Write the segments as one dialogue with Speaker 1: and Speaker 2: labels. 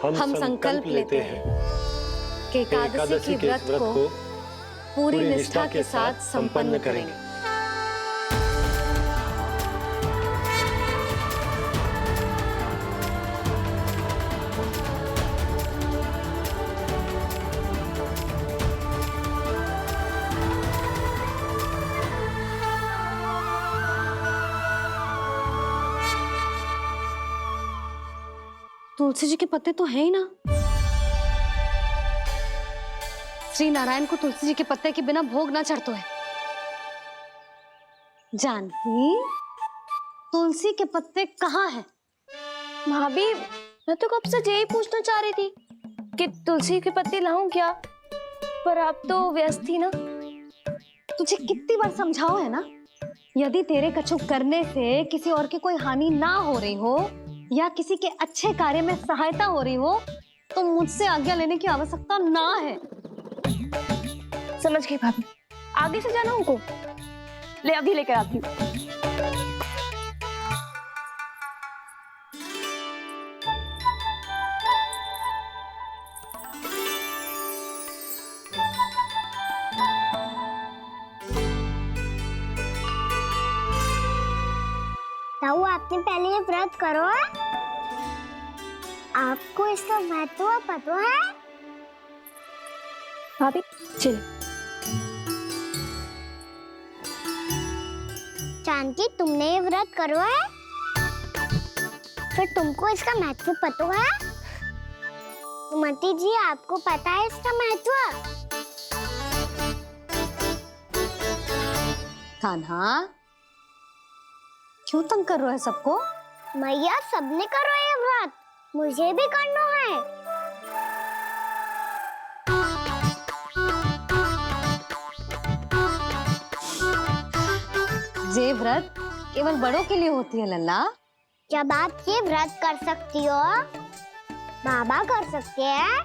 Speaker 1: हम संकल्प लेते हैं कि एकादशी के व्रत को पूरी निष्ठा के साथ संपन्न करेंगे।
Speaker 2: तुलसी जी के पत्ते तो हैं ही ना। श्री नारायण को तुलसी जी के पत्ते के बिना भोग ना चढ़तो है। जानकी, तुलसी के पत्ते कहाँ हैं?
Speaker 3: भाभी, मैं तो कब से यही पूछना चाह रही थी कि तुलसी के पत्ते लाऊं क्या, पर आप तो व्यस्त थी ना।
Speaker 2: तुझे कितनी बार समझाओ है ना, यदि तेरे कछु करने से किसी और की कोई हानि ना हो रही हो या किसी के अच्छे कार्य में सहायता हो रही हो तो मुझसे आज्ञा लेने की आवश्यकता ना है।
Speaker 3: समझ गई भाभी, आगे से जाना उनको। ले अभी लेकर आती हूँ।
Speaker 4: ताऊ, आपने पहले ये व्रत करो है? आपको इसका महत्व पता है?
Speaker 3: भाभी चल।
Speaker 4: जानकी, तुमने ये व्रत करो है? फिर तुमको इसका महत्व पता है? सुमति जी, आपको पता है इसका महत्व?
Speaker 2: कान्हा, क्यों तंग कर रहा है सबको?
Speaker 4: मैया, सबने करो ये व्रत, मुझे भी करना है।
Speaker 2: ये व्रत केवल बड़ों के लिए होती है लल्ला।
Speaker 4: जब आप ये व्रत कर सकती हो, बाबा कर सकते हैं,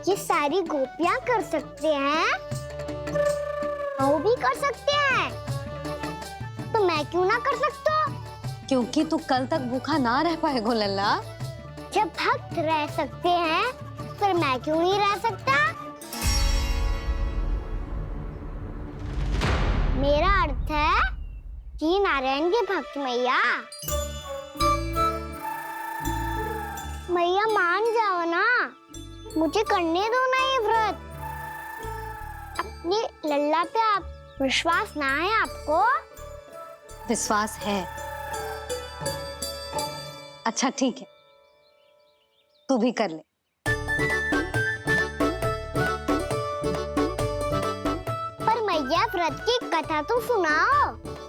Speaker 4: ये सारी गोपियां कर सकते हैं, वो भी कर सकते हैं, तो मैं क्यों ना कर सकता?
Speaker 2: क्योंकि तू कल तक भूखा ना रह पाएगा लल्ला।
Speaker 4: जब भक्त रह सकते हैं, फिर मैं क्यों नहीं रह सकता? मेरा अर्थ है कि नारायण के भक्त मैया, मैया मान जाओ ना, मुझे करने दो ना ये व्रत। अपनी लल्ला पे आप विश्वास ना है आपको?
Speaker 2: विश्वास है। अच्छा ठीक है, तू भी कर ले।
Speaker 4: पर मैया, व्रत की कथा तो सुनाओ,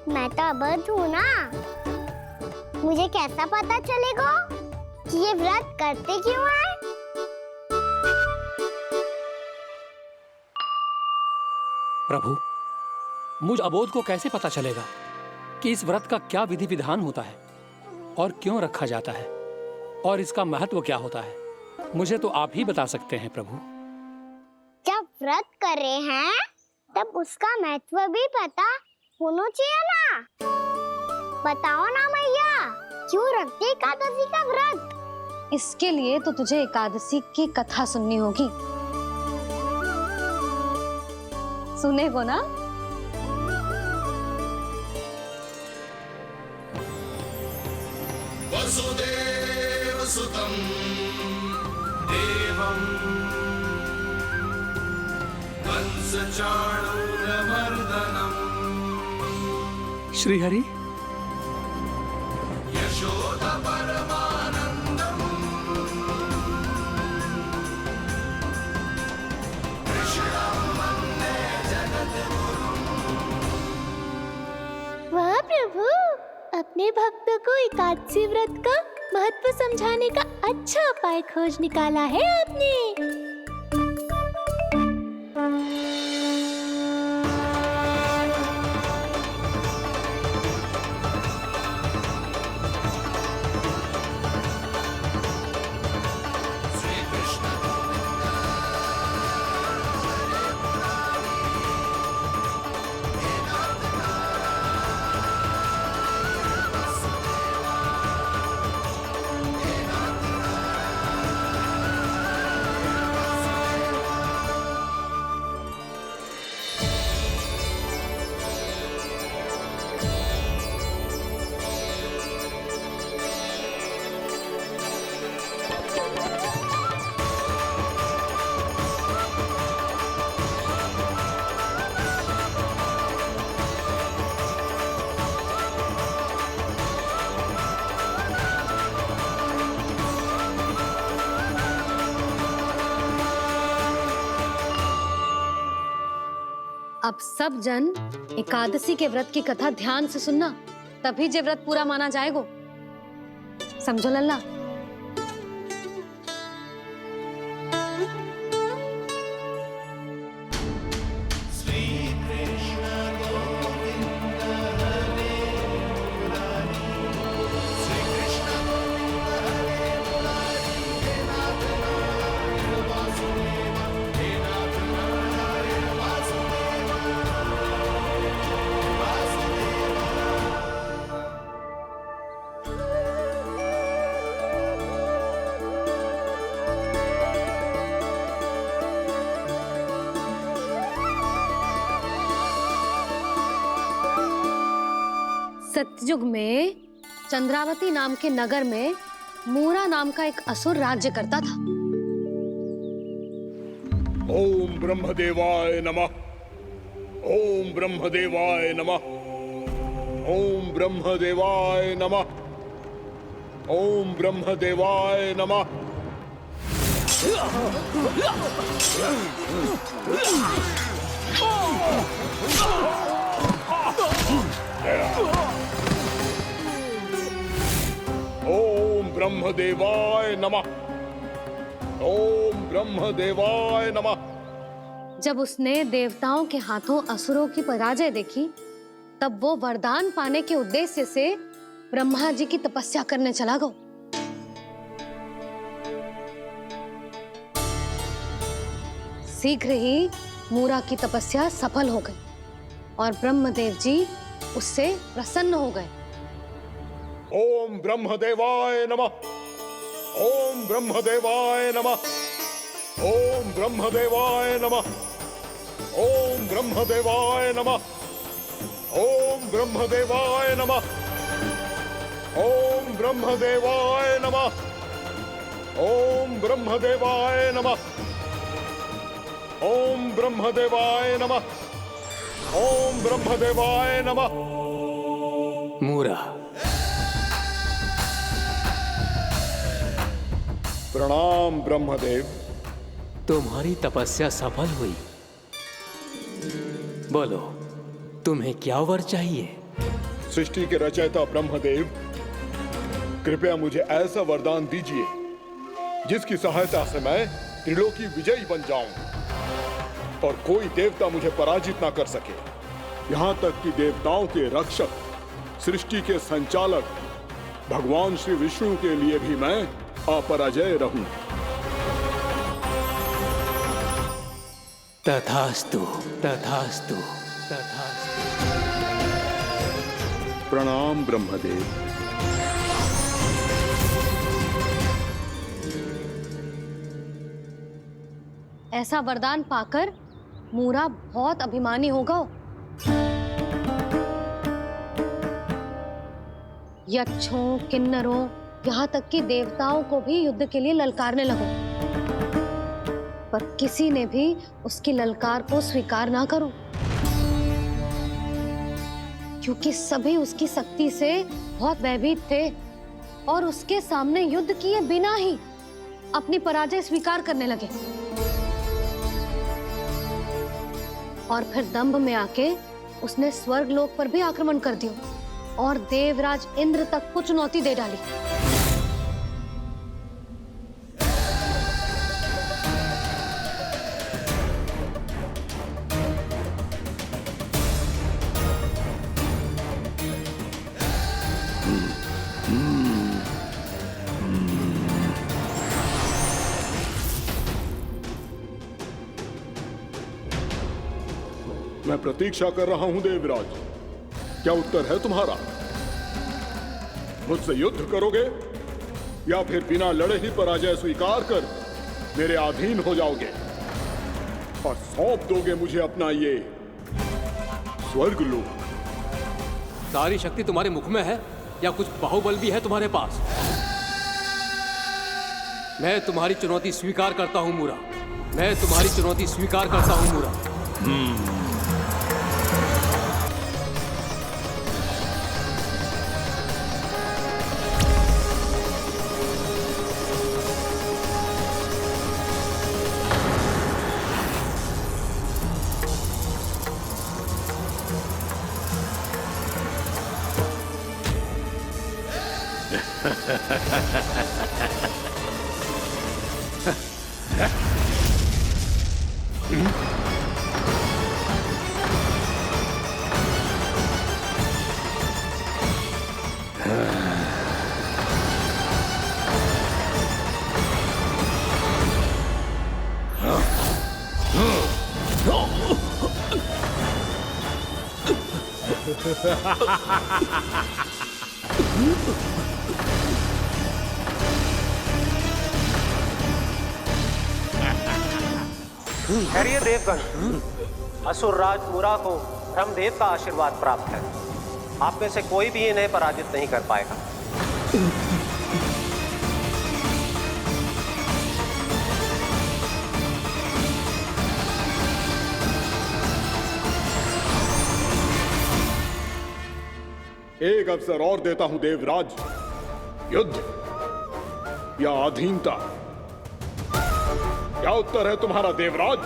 Speaker 4: मैं तो अबध हूँ ना। मुझे कैसा पता चलेगा कि ये व्रत करते क्यों हैं?
Speaker 5: प्रभु, मुझ अबोध को कैसे पता चलेगा कि इस व्रत का क्या विधि विधान होता है और क्यों रखा जाता है और इसका महत्व क्या होता है? मुझे तो आप ही बता सकते हैं प्रभु।
Speaker 4: जब व्रत कर रहे हैं तब उसका महत्व भी पता होना चाहिए ना। बताओ ना मैया, क्यों रखते एकादशी का व्रत?
Speaker 2: इसके लिए तो तुझे एकादशी की कथा सुननी होगी। सुनेगो ना?
Speaker 6: वसुदेव सुतं देवं कंस चाणूरमर्दनम्
Speaker 5: श्रीहरि,
Speaker 6: यशोदा परमानंदम् कृष्णं वन्दे जगद्गुरुम्।
Speaker 4: वाह प्रभु, अपने भक्तों को एकादशी व्रत का महत्व समझाने का अच्छा उपाय खोज निकाला है आपने।
Speaker 2: अब सब जन एकादशी के व्रत की कथा ध्यान से सुनना, तभी जे व्रत पूरा माना जाएगा। समझो लल्ला? सतयुग में चंद्रावती नाम के नगर में मूरा नाम का एक असुर राज्य करता था।
Speaker 7: ओम ब्रह्मदेवाय नमः। ओम ब्रह्मदेवाय नमः। ओम ब्रह्मदेवाय नमः। ओम ब्रह्मदेवाय नमः। ओम ब्रह्मदेवाय नमः। ओम ब्रह्मदेवाय नमः।
Speaker 2: जब उसने देवताओं के हाथों असुरों की पराजय देखी, तब वो वरदान पाने के उद्देश्य से ब्रह्मा जी की तपस्या करने चला गया। शीघ्र ही मूरा की तपस्या सफल हो गई और ब्रह्मदेव जी उससे प्रसन्न हो गए।
Speaker 7: ओम ब्रह्मदेवाय नमः। ओम ब्रह्मदेवाय नमः। ओम ब्रह्मदेवाय नमः। ओम ब्रह्मदेवाय नमः। ओम ब्रह्मदेवाय नमः। ओम ब्रह्मदेवाय नमः। ओम ब्रह्मदेवाय नमः। ओम ब्रह्मदेवाय नमः। ओम ब्रह्मदेवाय नमः।
Speaker 5: मूरा,
Speaker 7: प्रणाम ब्रह्मदेव।
Speaker 5: तुम्हारी तपस्या सफल हुई। बोलो, तुम्हें क्या वर चाहिए?
Speaker 7: सृष्टि के रचयिता ब्रह्मदेव, कृपया मुझे ऐसा वरदान दीजिए जिसकी सहायता से मैं त्रिलोकी विजयी बन जाऊं और कोई देवता मुझे पराजित ना कर सके। यहाँ तक कि देवताओं के रक्षक, सृष्टि के संचालक भगवान श्री विष्णु के लिए भी मैं अपराजय रहूं।
Speaker 5: तथास्तु, तथास्तु, तथास्तु।
Speaker 7: प्रणाम ब्रह्मदेव।
Speaker 2: ऐसा वरदान पाकर मूरा बहुत अभिमानी होगा। यक्षों, किन्नरों, यहाँ तक कि देवताओं को भी युद्ध के लिए ललकारने लगा, पर किसी ने भी उसकी ललकार को स्वीकार ना करो, क्योंकि सभी उसकी शक्ति से बहुत भयभीत थे और उसके सामने युद्ध किए बिना ही अपनी पराजय स्वीकार करने लगे और फिर दंभ में आके उसने स्वर्ग लोक पर भी आक्रमण कर दिया और देवराज इंद्र तक को चुनौती दे डाली।
Speaker 7: मैं प्रतीक्षा कर रहा हूं देवराज, क्या उत्तर है तुम्हारा? मुझसे युद्ध करोगे या फिर बिना लड़े ही पराजय स्वीकार कर मेरे अधीन हो जाओगे और सौंप दोगे मुझे अपना ये स्वर्ग लोक?
Speaker 5: सारी शक्ति तुम्हारे मुख में है या कुछ बाहुबल भी है तुम्हारे पास? मैं तुम्हारी चुनौती स्वीकार करता हूं मूरा। मैं तुम्हारी चुनौती स्वीकार करता हूं मूरा।
Speaker 8: ठहरिए देवगण। असुर राज मुरा को ब्रह्मदेव का आशीर्वाद प्राप्त है। आप में से कोई भी इन्हें पराजित नहीं कर पाएगा।
Speaker 7: एक अवसर और देता हूं देवराज। युद्ध या अधीनता, क्या उत्तर है तुम्हारा देवराज?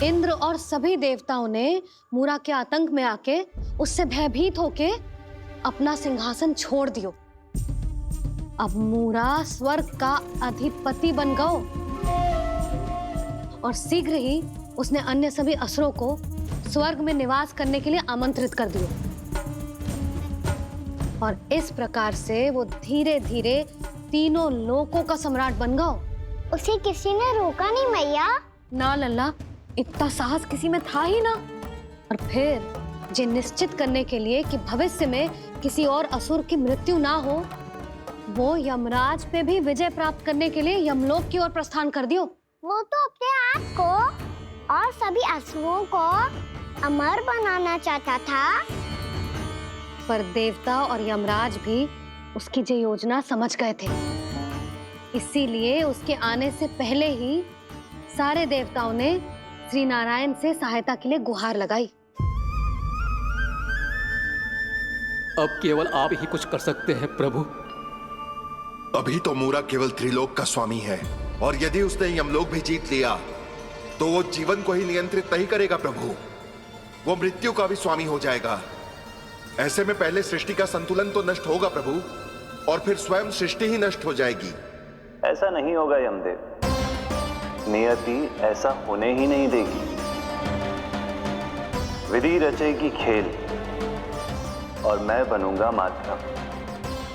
Speaker 2: इंद्र और सभी देवताओं ने मूरा के आतंक में आके उससे भयभीत होके अपना सिंहासन छोड़ दियो। अब मूरा स्वर्ग का अधिपति बन गयो और शीघ्र ही उसने अन्य सभी असुरों को स्वर्ग में निवास करने के लिए आमंत्रित कर दियो। और इस प्रकार से वो धीरे धीरे तीनों लोकों का सम्राट बन गयो।
Speaker 4: उसे किसी ने रोका नहीं मैया।
Speaker 2: ना लल्ला, इतना साहस किसी में था ही ना। और फिर ये निश्चित करने के लिए कि भविष्य में किसी और असुर की मृत्यु ना हो, वो यमराज पे भी विजय प्राप्त करने के लिए यमलोक की ओर प्रस्थान कर दियो।
Speaker 4: वो तो अपने आप को और सभी असुरों को अमर बनाना चाहता था।
Speaker 2: पर देवता और यमराज भी उसकी ये योजना समझ गए थे। इसीलिए उसके आने से पहले ही सारे देवताओं ने श्री नारायण से सहायता के लिए गुहार लगाई।
Speaker 5: अब केवल आप ही कुछ कर सकते हैं प्रभु।
Speaker 9: अभी तो मूरा केवल त्रिलोक का स्वामी है, और यदि उसने यमलोक भी जीत लिया तो वो जीवन को ही नियंत्रित नहीं करेगा प्रभु, वो मृत्यु का भी स्वामी हो जाएगा। ऐसे में पहले सृष्टि का संतुलन तो नष्ट होगा प्रभु, और फिर स्वयं सृष्टि ही नष्ट हो जाएगी।
Speaker 10: ऐसा नहीं होगा यमदेव, नियति ऐसा होने ही नहीं देगी। विधि रचेगी खेल और मैं बनूंगा माध्यम।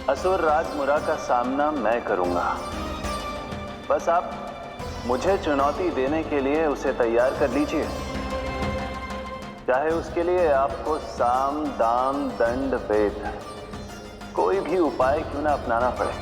Speaker 10: असुर राज मुरा का सामना मैं करूंगा। बस आप मुझे चुनौती देने के लिए उसे तैयार कर लीजिए, चाहे उसके लिए आपको साम दाम दंड भेद कोई भी उपाय क्यों ना अपनाना पड़े।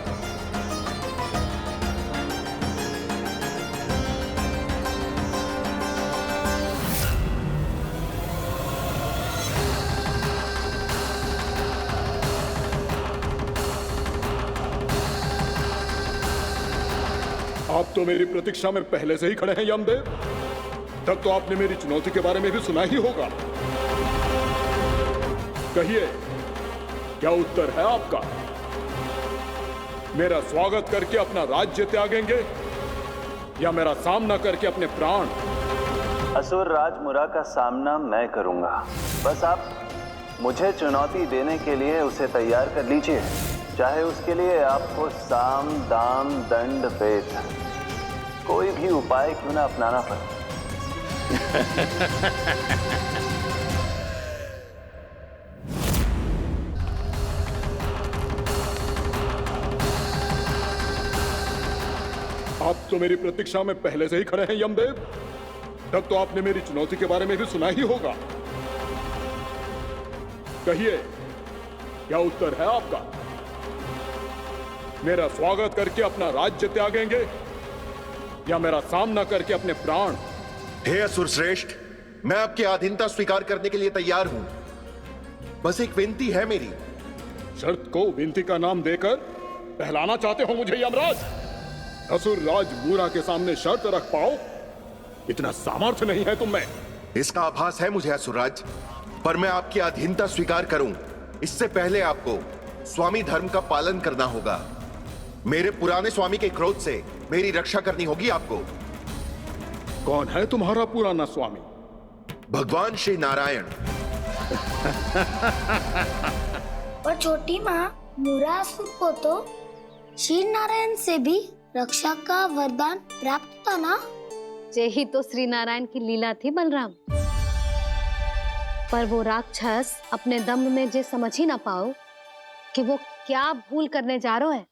Speaker 7: आप तो मेरी प्रतीक्षा में पहले से ही खड़े हैं यमदेव। तब तो आपने मेरी चुनौती के बारे में भी सुना ही होगा। कहिए, क्या उत्तर है आपका? मेरा स्वागत करके अपना राज्य त्यागेंगे या मेरा सामना करके अपने प्राण?
Speaker 10: असुर राज मुरा का सामना मैं करूंगा। बस आप मुझे चुनौती देने के लिए उसे तैयार कर लीजिए, चाहे उसके लिए आपको साम दाम दंड भेद कोई भी उपाय क्यों ना अपनाना पड़े।
Speaker 7: आप तो मेरी प्रतीक्षा में पहले से ही खड़े हैं यमदेव। तब तो आपने मेरी चुनौती के बारे में भी सुना ही होगा। कहिए, क्या उत्तर है आपका? मेरा स्वागत करके अपना राज्य त्यागेंगे या मेरा सामना करके अपने प्राण?
Speaker 9: हे असुर श्रेष्ठ, मैं आपकी अधीनता स्वीकार करने के लिए तैयार हूं। बस एक विनती है मेरी।
Speaker 7: शर्त को विनती का नाम देकर बहलाना चाहते हो मुझे यमराज? असुर राज मूरा के सामने शर्त रख पाओ? इतना सामर्थ्य नहीं है तुम में।
Speaker 9: इसका आभास है मुझे असुरराज, पर मैं आपकी अधीनता स्वीकार करूं इससे पहले आपको स्वामी धर्म का पालन करना होगा। मेरे पुराने स्वामी के क्रोध से मेरी रक्षा करनी होगी आपको।
Speaker 7: कौन है तुम्हारा पुराना स्वामी?
Speaker 9: भगवान श्री नारायण।
Speaker 4: और छोटी माँ मूरासुर को तो श्री नारायण से भी रक्षा का वरदान प्राप्त था ना?
Speaker 2: यही तो श्री नारायण की लीला थी बलराम। पर वो राक्षस अपने दम में जे समझ ही ना पाओ कि वो क्या भूल करने जा रहा है।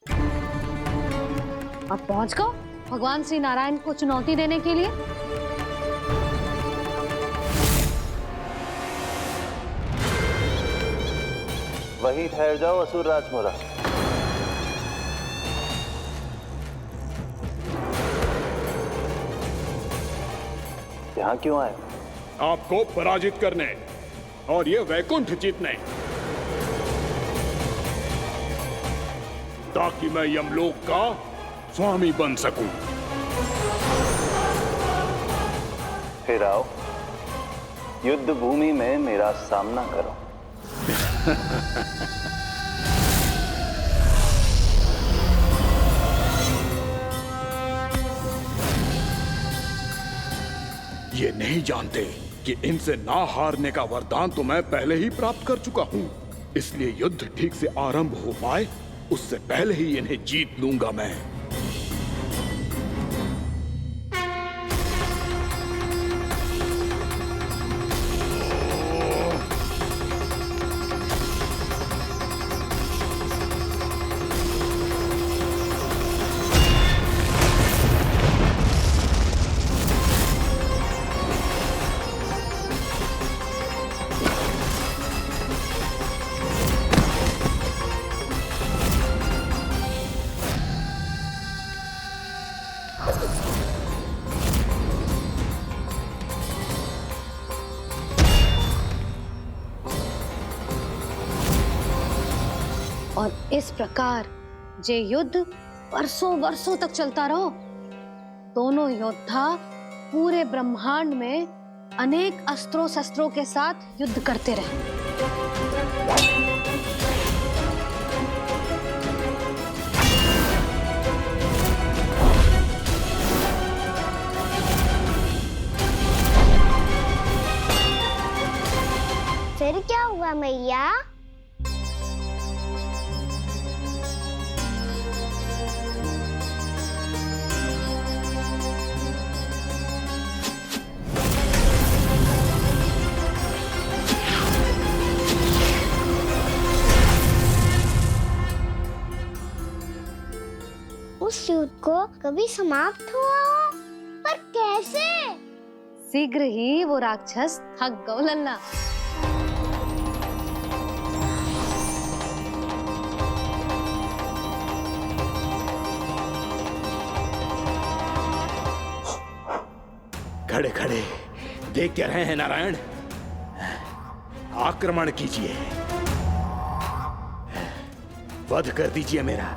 Speaker 2: अब पहुंच गो भगवान श्री नारायण को चुनौती देने के लिए।
Speaker 10: वहीं ठहर जाओ असुर राज मूरा। यहाँ क्यों आए?
Speaker 7: आपको पराजित करने और ये वैकुंठ जीतने, ताकि मैं यमलोक का स्वामी बन सकूं।
Speaker 10: फिर आओ, युद्ध भूमि में मेरा सामना करो।
Speaker 7: ये नहीं जानते कि इनसे ना हारने का वरदान तो मैं पहले ही प्राप्त कर चुका हूं। इसलिए युद्ध ठीक से आरंभ हो पाए उससे पहले ही इन्हें जीत लूंगा मैं।
Speaker 2: और इस प्रकार जे युद्ध वर्षों वर्षों तक चलता रहो। दोनों योद्धा पूरे ब्रह्मांड में अनेक अस्त्रों शस्त्रों के साथ युद्ध करते रहे।
Speaker 4: फिर क्या हुआ मैया? उस युद्ध को कभी समाप्त हुआ हो, पर कैसे?
Speaker 2: शीघ्र ही वो राक्षस थक गौ लल्ला।
Speaker 7: खड़े खड़े देखते रहे हैं नारायण। आक्रमण कीजिए, वध कर दीजिए मेरा।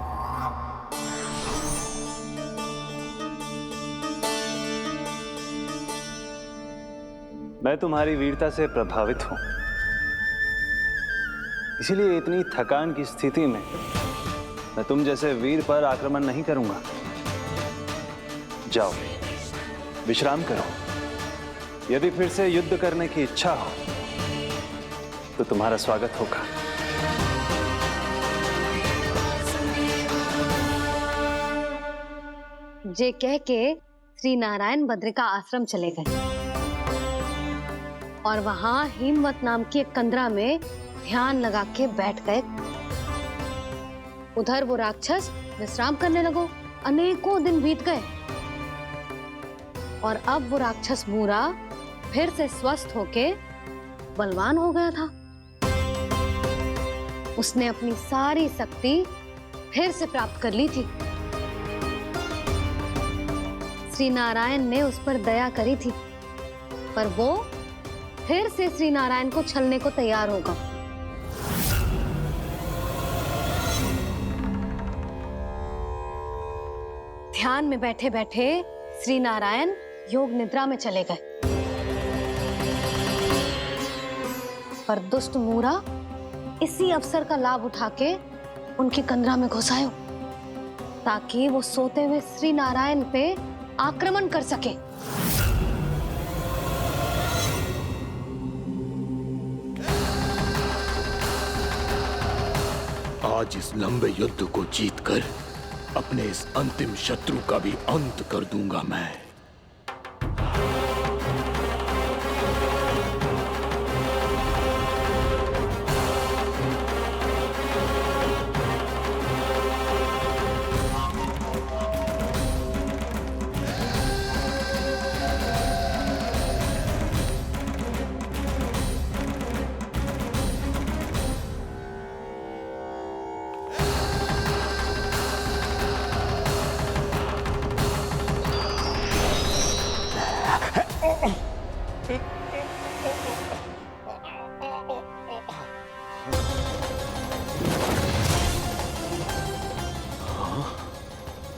Speaker 10: मैं तुम्हारी वीरता से प्रभावित हूं, इसीलिए इतनी थकान की स्थिति में मैं तुम जैसे वीर पर आक्रमण नहीं करूंगा। जाओ विश्राम करो। यदि फिर से युद्ध करने की इच्छा हो तो तुम्हारा स्वागत होगा।
Speaker 2: जे कह के श्री नारायण बद्रिका आश्रम चले गए और वहां हिमवत नाम की एक कंदरा में ध्यान लगा के बैठ गए। उधर वो राक्षस विश्राम करने लगो। अनेकों दिन बीत गए और अब वो राक्षस मूरा फिर से स्वस्थ होके बलवान हो गया था। उसने अपनी सारी शक्ति फिर से प्राप्त कर ली थी। श्री नारायण ने उस पर दया करी थी, पर वो फिर से श्री नारायण को छलने को तैयार होगा। ध्यान में बैठे बैठे श्री नारायण योग निद्रा में चले गए, पर दुष्ट मूरा इसी अवसर का लाभ उठा के उनकी कंदरा में घुस आयो, ताकि वो सोते हुए श्री नारायण पे आक्रमण कर सके।
Speaker 7: आज इस लंबे युद्ध को जीतकर अपने इस अंतिम शत्रु का भी अंत कर दूंगा मैं।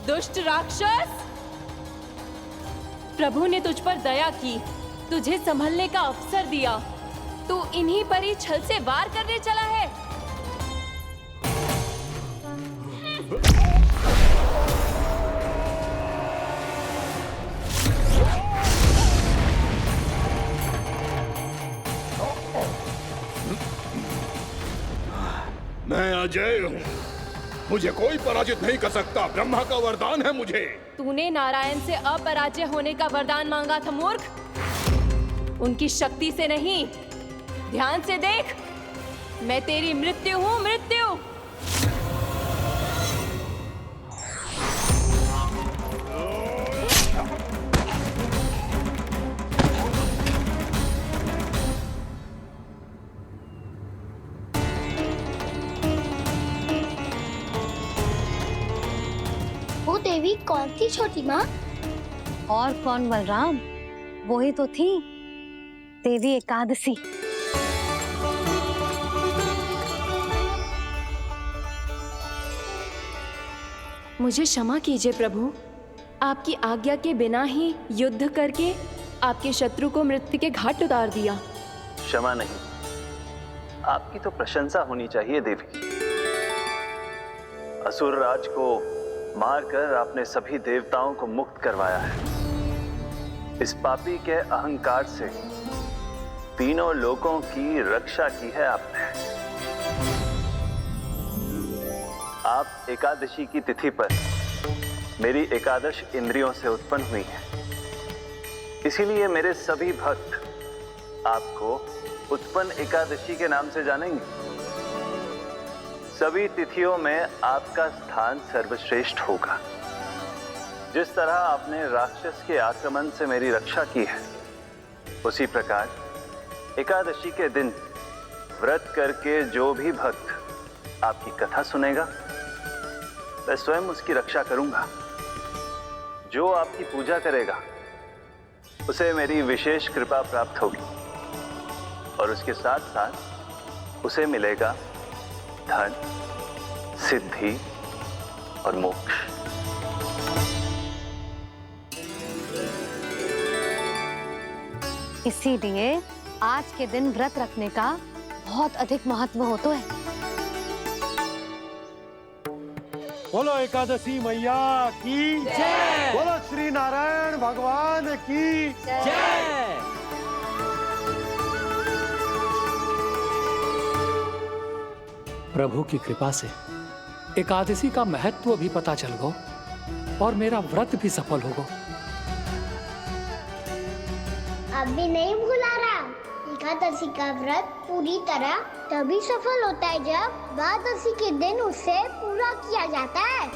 Speaker 11: दुष्ट राक्षस, प्रभु ने तुझ पर दया की, तुझे संभलने का अवसर दिया। तू इन्हीं पर ही छल से वार करने चला है।
Speaker 7: मैं अजय हूँ, मुझे कोई पराजित नहीं कर सकता। ब्रह्मा का वरदान है मुझे।
Speaker 11: तूने नारायण से अपराजय होने का वरदान मांगा था मूर्ख, उनकी शक्ति से नहीं। ध्यान से देख, मैं तेरी मृत्यु हूँ, मृत्यु।
Speaker 4: वो देवी कौन थी छोटी माँ?
Speaker 2: और कौन बलराम, वही तो थी देवी एकादशी।
Speaker 11: मुझे क्षमा कीजिए प्रभु, आपकी आज्ञा के बिना ही युद्ध करके आपके शत्रु को मृत्यु के घाट उतार दिया।
Speaker 10: क्षमा नहीं, आपकी तो प्रशंसा होनी चाहिए देवी। असुर राज को मारकर आपने सभी देवताओं को मुक्त करवाया है। इस पापी के अहंकार से तीनों लोकों की रक्षा की है आपने। आप एकादशी की तिथि पर मेरी एकादश इंद्रियों से उत्पन्न हुई हैं। इसीलिए मेरे सभी भक्त आपको उत्पन्न एकादशी के नाम से जानेंगे। सभी तिथियों में आपका स्थान सर्वश्रेष्ठ होगा। जिस तरह आपने राक्षस के आक्रमण से मेरी रक्षा की है, उसी प्रकार एकादशी के दिन व्रत करके जो भी भक्त आपकी कथा सुनेगा, मैं स्वयं उसकी रक्षा करूंगा। जो आपकी पूजा करेगा उसे मेरी विशेष कृपा प्राप्त होगी और उसके साथ साथ उसे मिलेगा धन, सिद्धि और मोक्ष।
Speaker 2: इसीलिए आज के दिन व्रत रखने का बहुत अधिक महत्व होता है।
Speaker 12: बोलो एकादशी मैया की जय। बोलो श्री नारायण भगवान की जय।
Speaker 5: प्रभु की कृपा से एकादशी का महत्व भी पता चल गो और मेरा व्रत भी सफल होगा।
Speaker 4: अभी नहीं भूला राम, एकादशी का व्रत पूरी तरह तभी सफल होता है जब द्वादशी के दिन उसे पूरा किया जाता है।